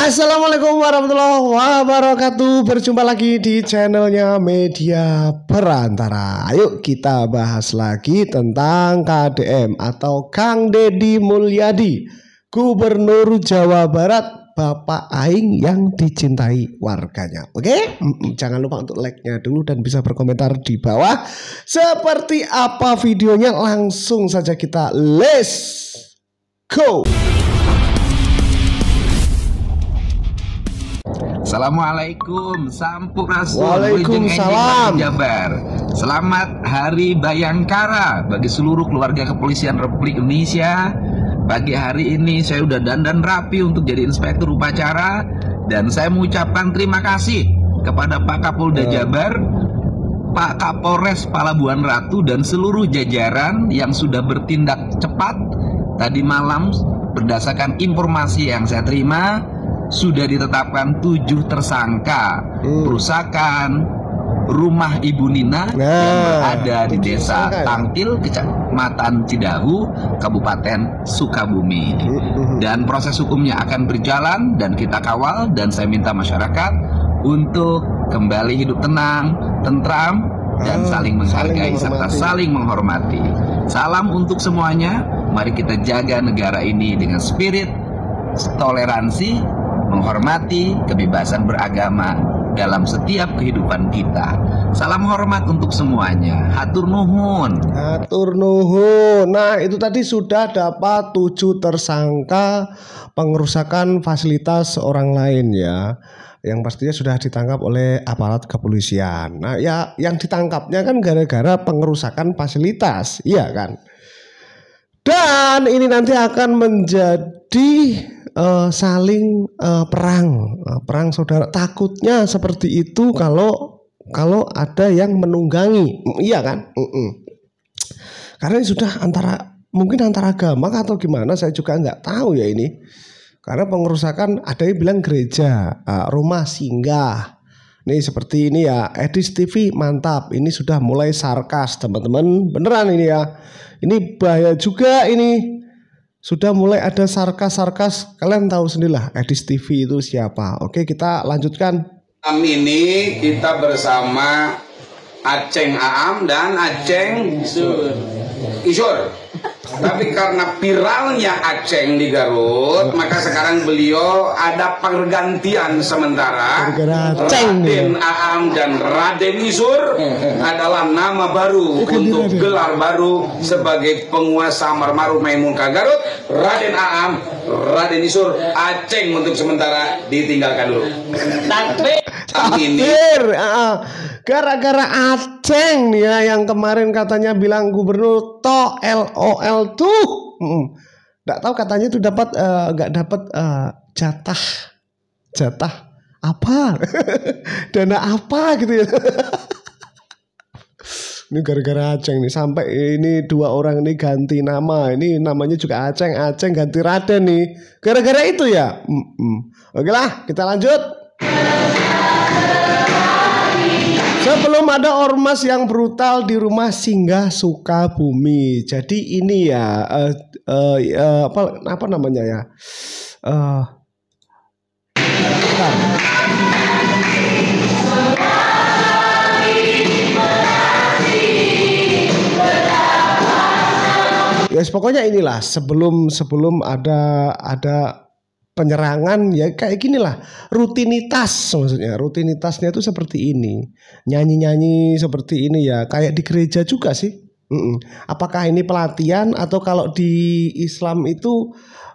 Assalamualaikum warahmatullahi wabarakatuh. Berjumpa lagi di channelnya Media Perantara. Ayo kita bahas lagi tentang KDM atau Kang Deddy Mulyadi, Gubernur Jawa Barat, Bapak Aing yang dicintai warganya. Oke? Jangan lupa untuk like-nya dulu dan bisa berkomentar di bawah. Seperti apa videonya, langsung saja kita let's go. Assalamualaikum, Sampurasun. Waalaikumsalam. Jabar. Selamat Hari Bayangkara bagi seluruh keluarga kepolisian Republik Indonesia. Pagi hari ini saya udah dandan rapi untuk jadi inspektur upacara, dan saya mengucapkan terima kasih kepada Pak Kapolda Jabar, Pak Kapolres Palabuhan Ratu, dan seluruh jajaran yang sudah bertindak cepat. Tadi malam berdasarkan informasi yang saya terima, sudah ditetapkan 7 tersangka perusakan rumah Ibu Nina yang berada di desa Tangkil, Kecamatan Cidahu, Kabupaten Sukabumi. Dan proses hukumnya akan berjalan dan kita kawal, dan saya minta masyarakat untuk kembali hidup tenang, tentram, dan saling menghargai serta saling menghormati. Salam untuk semuanya. Mari kita jaga negara ini dengan spirit toleransi, menghormati kebebasan beragama dalam setiap kehidupan kita. Salam hormat untuk semuanya. Hatur nuhun. Hatur nuhun. Nah, itu tadi sudah dapat 7 tersangka pengerusakan fasilitas orang lain ya, yang pastinya sudah ditangkap oleh aparat kepolisian. Nah, ya yang ditangkapnya kan gara-gara pengerusakan fasilitas, iya kan? Dan ini nanti akan menjadi saling perang saudara. Takutnya seperti itu kalau ada yang menunggangi, iya kan? Karena ini sudah mungkin antara agama atau gimana, saya juga nggak tahu ya ini. Karena pengerusakan, ada yang bilang gereja, rumah singgah. Nih seperti ini ya, Edis TV mantap. Ini sudah mulai sarkas teman-teman, beneran ini ya. Ini bahaya juga ini. Sudah mulai ada sarkas-sarkas. Kalian tahu sendirilah Edis TV itu siapa. Oke, kita lanjutkan. Ini kita bersama Aceng Aam dan Aceng Isur. Tapi karena viralnya Aceng di Garut, maka sekarang beliau ada pergantian sementara. Raden Aam dan Raden Isur adalah nama baru untuk gelar baru sebagai penguasa Marmaru Maimunka Garut. Raden Aam, Raden Isur, Aceng untuk sementara ditinggalkan dulu. Gara-gara Aceng nih ya, yang kemarin katanya bilang gubernur to LOL tuh, nggak tahu katanya tuh dapat nggak dapat jatah apa dana apa gitu ya. Ini gara-gara Aceng nih, sampai ini 2 orang ini ganti nama. Ini namanya juga Aceng ganti Raden nih, gara-gara itu ya. Oke lah, kita lanjut. Sebelum ada ormas yang brutal di rumah singgah Sukabumi. Jadi ini ya apa namanya ya? Ya pokoknya inilah sebelum ada penyerangan ya kayak ginilah, rutinitas, maksudnya rutinitasnya itu seperti ini, nyanyi seperti ini ya, kayak di gereja juga sih. Apakah ini pelatihan atau kalau di Islam itu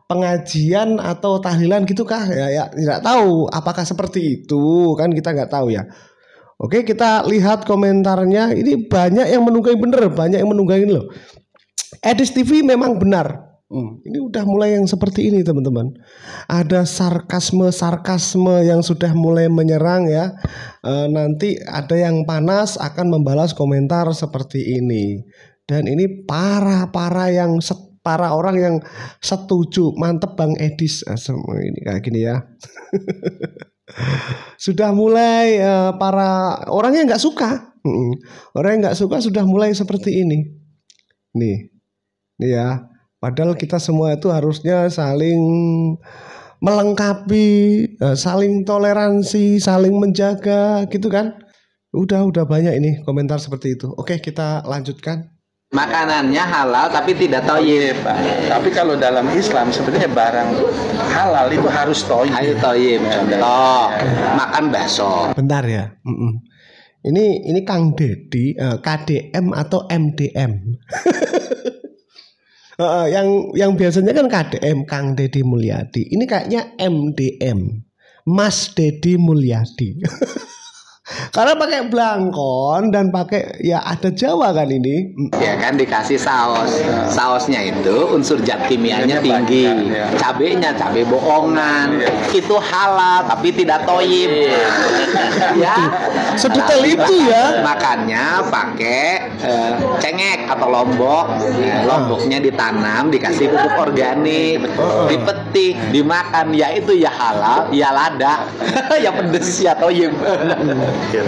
pengajian atau tahlilan gitu kah ya tidak tahu apakah seperti itu, kan kita nggak tahu ya. Oke, kita lihat komentarnya. Ini banyak yang menunggangi, bener banyak yang menunggangi loh. Edis TV memang benar. Ini udah mulai yang seperti ini teman-teman. Ada sarkasme yang sudah mulai menyerang ya. Nanti ada yang panas akan membalas komentar seperti ini. Dan ini para orang yang setuju. Mantep Bang Edis. Ini kayak gini ya. Sudah mulai para orang yang nggak suka. Orang yang nggak suka sudah mulai seperti ini. Nih ya. Padahal kita semua itu harusnya saling melengkapi, saling toleransi, saling menjaga gitu kan. Udah banyak ini komentar seperti itu. Oke, kita lanjutkan. Makanannya halal tapi tidak toyib. Tapi kalau dalam Islam sebenarnya barang halal itu harus toyib. Harus toyib. Contoh, makan bakso. Bentar ya. Ini Kang Dedi, KDM atau MDM? Yang biasanya kan KDM, Kang Dedi Mulyadi. Ini kayaknya MDM, Mas Dedi Mulyadi. Karena pakai blangkon dan pakai ya ada Jawa kan ini. Ya kan dikasih saus. Sausnya itu unsur zat kimianya tinggi. Cabenya cabai bohongan. Itu halal tapi tidak toyib. Ya. Sedetail itu ya. Makannya pakai cengek atau lombok. Lomboknya ditanam, dikasih pupuk organik, dipetik, dimakan. Ya itu ya halal, ya lada. Ya pedes ya toyib.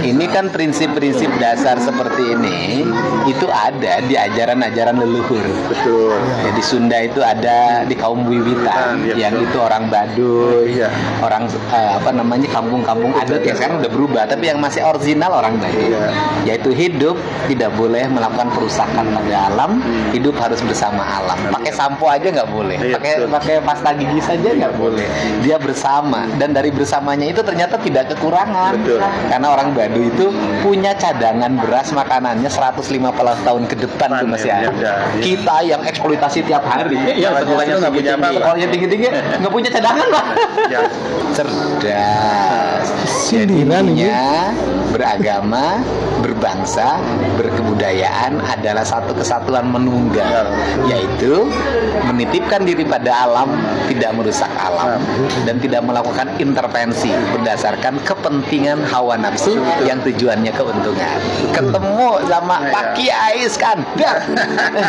Ini kan prinsip-prinsip dasar seperti ini itu ada di ajaran-ajaran leluhur. Betul. Ya, di Sunda itu ada di kaum Wiwitan yang itu orang Baduy, orang kampung-kampung adat yang sekarang udah berubah, tapi yang masih original orang Baduy. Yaitu hidup tidak boleh melakukan perusakan pada alam, hidup harus bersama alam. Pakai sampo aja nggak boleh, pakai pasta gigi saja nggak boleh. Dia bersama, dan dari bersamanya itu ternyata tidak kekurangan. Betul. Karena orang Baduy itu punya cadangan beras makanannya 115 tahun ke depan tuh masih ada. Kita yang eksploitasi tiap hari, sekolahnya tinggi-tinggi, nggak punya cadangan lah. Cerdas. Jadinya beragama, berbangsa, berkebudayaan adalah satu kesatuan menunggal, yaitu menitipkan diri pada alam, tidak merusak alam, dan tidak melakukan intervensi berdasarkan kepentingan hawa nafsu yang tujuannya keuntungan. Ketemu sama Pak Kiai Iskandar,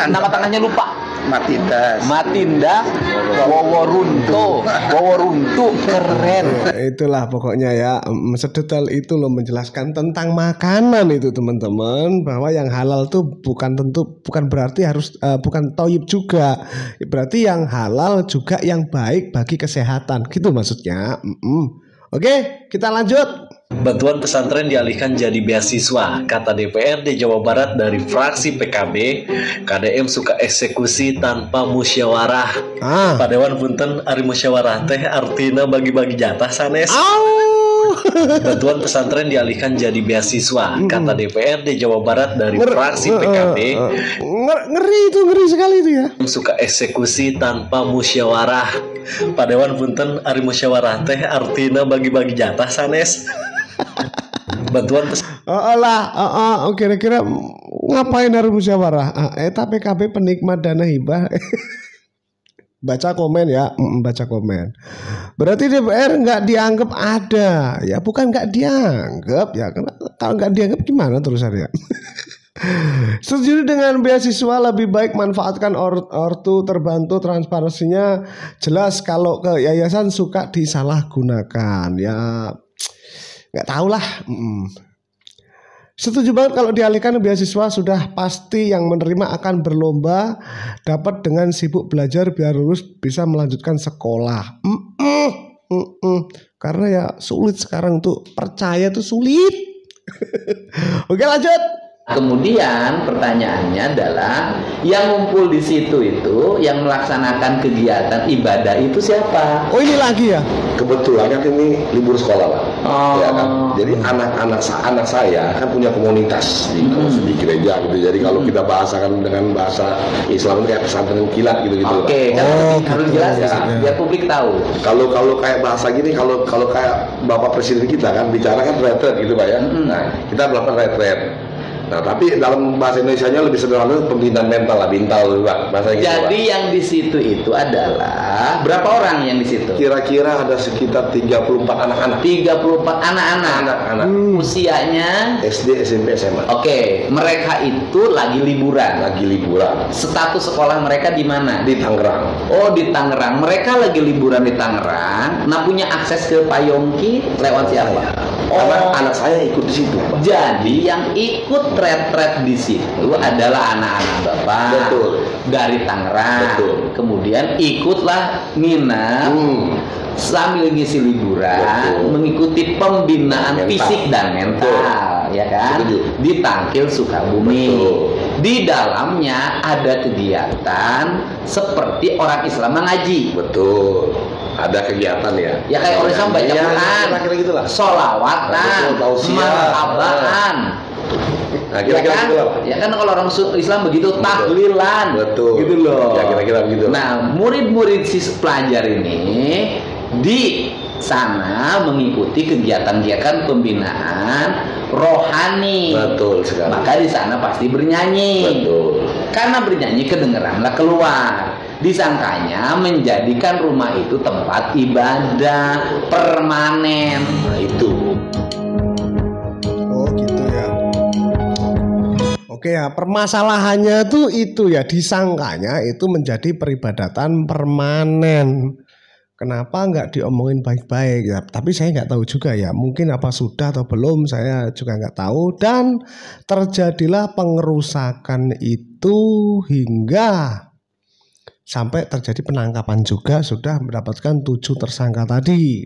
nama tangannya lupa. Matinda Woworuntu keren. Itulah pokoknya ya, sedetail itu loh menjelaskan tentang makanan itu teman-teman, bahwa yang halal tuh bukan berarti harus bukan toyib juga, berarti yang halal juga yang baik bagi kesehatan gitu maksudnya. Oke, kita lanjut. Bantuan pesantren dialihkan jadi beasiswa, kata DPRD Jawa Barat dari fraksi PKB. KDM suka eksekusi tanpa musyawarah. Padewan punten ari musyawarah teh artina bagi-bagi jatah sanes. Bantuan pesantren dialihkan jadi beasiswa, kata DPRD Jawa Barat dari fraksi PKB. Ngeri sekali itu ya. Suka eksekusi tanpa musyawarah. Padewan punten ari musyawarah teh artina bagi-bagi jatah sanes. Bantuan kira-kira ngapain harus musyawarah? PKB penikmat dana hibah. Baca komen ya, baca komen. Berarti DPR nggak dianggap ada, ya bukan nggak dianggap ya. Kalau nggak dianggap gimana terusannya? Setuju dengan beasiswa, lebih baik manfaatkan ortu terbantu, transparansinya jelas. Kalau ke yayasan suka disalahgunakan ya. Nggak tahu lah. Setuju banget kalau dialihkan beasiswa, sudah pasti yang menerima akan berlomba dapat dengan sibuk belajar biar lulus bisa melanjutkan sekolah. Karena ya sulit sekarang tuh, percaya tuh sulit. Oke, lanjut. Kemudian pertanyaannya adalah yang ngumpul di situ itu, yang melaksanakan kegiatan ibadah itu siapa? Oh, ini lagi ya? Kebetulan kan ini libur sekolah, Pak. Ya kan? Jadi anak saya kan punya komunitas di gereja gitu. Jadi kalau kita bahasakan dengan bahasa Islam itu kayak pesantren kilat gitu. Oke, harus jelas ya, biar publik tahu. Kalau kayak bahasa gini, kalau kayak Bapak Presiden kita kan bicara kan retret gitu, Pak ya. Nah, kita melakukan retret. Nah, tapi dalam bahasa Indonesianya lebih sederhana, pembinaan mental lah, bintal, Pak. Bahasa jadi yang di situ itu adalah berapa orang yang di situ? Kira-kira ada sekitar 34 anak-anak. 34 anak-anak. Usianya SD, SMP, SMA. Oke, mereka itu lagi liburan. Status sekolah mereka di mana? Di Tangerang. Oh, di Tangerang. Mereka lagi liburan di Tangerang. Nah, punya akses ke Payongki lewat siapa? Karena anak saya ikut di situ, Pak. Jadi yang ikut retret di situ adalah anak-anak Bapak. Betul. Dari Tangerang. Betul. Kemudian ikutlah nginep sambil ngisi liburan, Betul. mengikuti pembinaan Mental. fisik dan mental, ya kan? Setuju. Di Tangkil Sukabumi. Betul. Di dalamnya ada kegiatan seperti orang Islam mengaji. Betul. Ada kegiatan ya. Ya kayak orang Islam baca Iya, Quran, kira-kira gitulah. sholawatan, Betul, tausiah. marhabaan. Nah, kira-kira ya kan? gitu lah, Pak. Ya kan kalau orang Islam begitu tahlilan. Betul. Gitu loh. Ya, kira-kira begitu. Nah, murid-murid pelajar ini di sana mengikuti kegiatan-kegiatan pembinaan rohani. Betul sekali. Maka di sana pasti bernyanyi. Betul. Karena bernyanyi kedengeranlah keluar. Disangkanya menjadikan rumah itu tempat ibadah permanen. Nah, itu. Oh gitu ya. Oke ya, permasalahannya tuh itu ya, disangkanya itu menjadi peribadatan permanen. Kenapa nggak diomongin baik-baik ya? Tapi saya nggak tahu juga ya. Mungkin apa sudah atau belum, saya juga nggak tahu. Dan terjadilah pengerusakan itu hingga sampai terjadi penangkapan juga, sudah mendapatkan 7 tersangka tadi.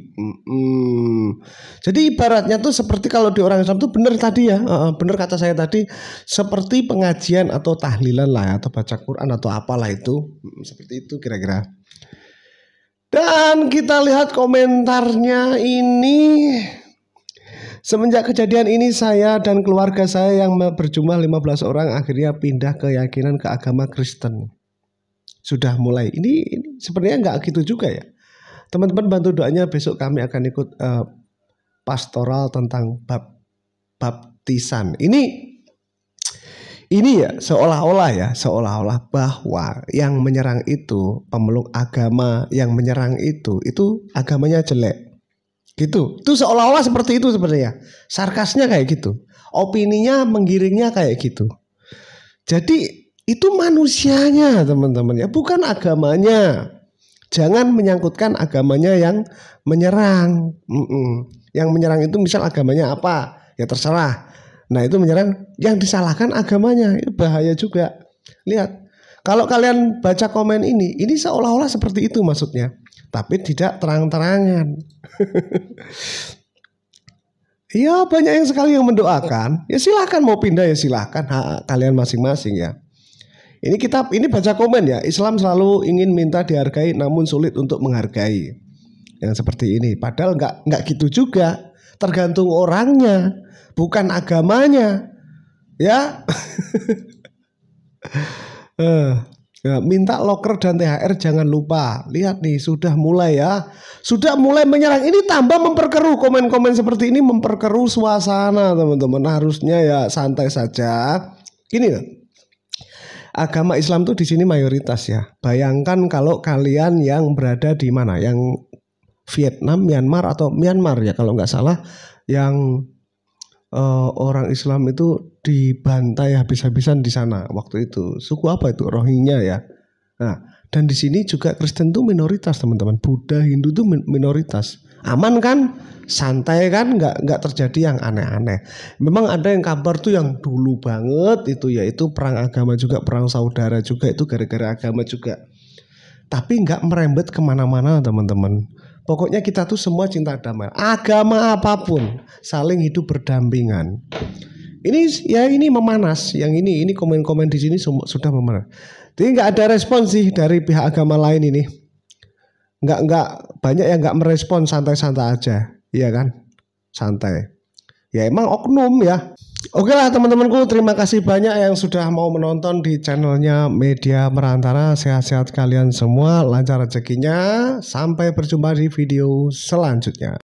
Jadi ibaratnya tuh seperti kalau di orang Islam tuh benar tadi ya, benar kata saya tadi, seperti pengajian atau tahlilan lah ya, atau baca Quran atau apalah itu, seperti itu kira-kira. Dan kita lihat komentarnya ini. Semenjak kejadian ini saya dan keluarga saya yang berjumlah 15 orang akhirnya pindah keyakinan ke agama Kristen. Sudah mulai. Ini sebenarnya nggak gitu juga ya. Teman-teman bantu doanya, besok kami akan ikut pastoral tentang baptisan. Ini ya seolah-olah bahwa yang menyerang itu pemeluk agama, yang menyerang itu agamanya jelek. Gitu. Itu seolah-olah seperti itu sebenarnya. Sarkasnya kayak gitu. Opininya menggiringnya kayak gitu. Jadi itu manusianya teman-teman ya, bukan agamanya. Jangan menyangkutkan agamanya yang menyerang. Yang menyerang itu misal agamanya apa, ya terserah. Nah itu menyerang, yang disalahkan agamanya, itu bahaya juga. Lihat, kalau kalian baca komen ini seolah-olah seperti itu maksudnya, tapi tidak terang-terangan. Ya banyak yang sekali yang mendoakan, ya silahkan mau pindah ya silahkan, hak kalian masing-masing ya. Ini baca komen ya, Islam selalu ingin minta dihargai namun sulit untuk menghargai. Yang seperti ini, padahal nggak gitu juga, tergantung orangnya, bukan agamanya, ya. Minta loker dan THR jangan lupa. Lihat nih, sudah mulai ya, sudah mulai menyerang. Ini tambah memperkeruh, komen-komen seperti ini memperkeruh suasana teman-teman. Harusnya ya santai saja. Gini loh. Agama Islam tuh di sini mayoritas ya. Bayangkan kalau kalian yang berada di mana, yang Vietnam, Myanmar atau Myanmar ya kalau nggak salah, yang orang Islam itu dibantai habis-habisan di sana waktu itu. Suku apa itu? Rohingya ya. Nah, dan di sini juga Kristen tuh minoritas teman-teman. Buddha, Hindu tuh minoritas. Aman kan? Santai kan? Nggak terjadi yang aneh-aneh. Memang ada yang kabar tuh yang dulu banget itu, yaitu perang agama juga, perang saudara juga, itu gara-gara agama juga. Tapi nggak merembet kemana-mana teman-teman. Pokoknya kita tuh semua cinta damai. Agama apapun saling hidup berdampingan. Ini memanas. Yang ini komen-komen di sini sudah memanas. Jadi nggak ada respon sih dari pihak agama lain ini. Nggak banyak yang nggak merespon, santai-santai aja. Iya kan? Santai. Ya emang oknum ya. Oke lah teman-temanku, terima kasih banyak yang sudah mau menonton di channelnya Media Merantara. Sehat-sehat kalian semua, lancar rezekinya. Sampai berjumpa di video selanjutnya.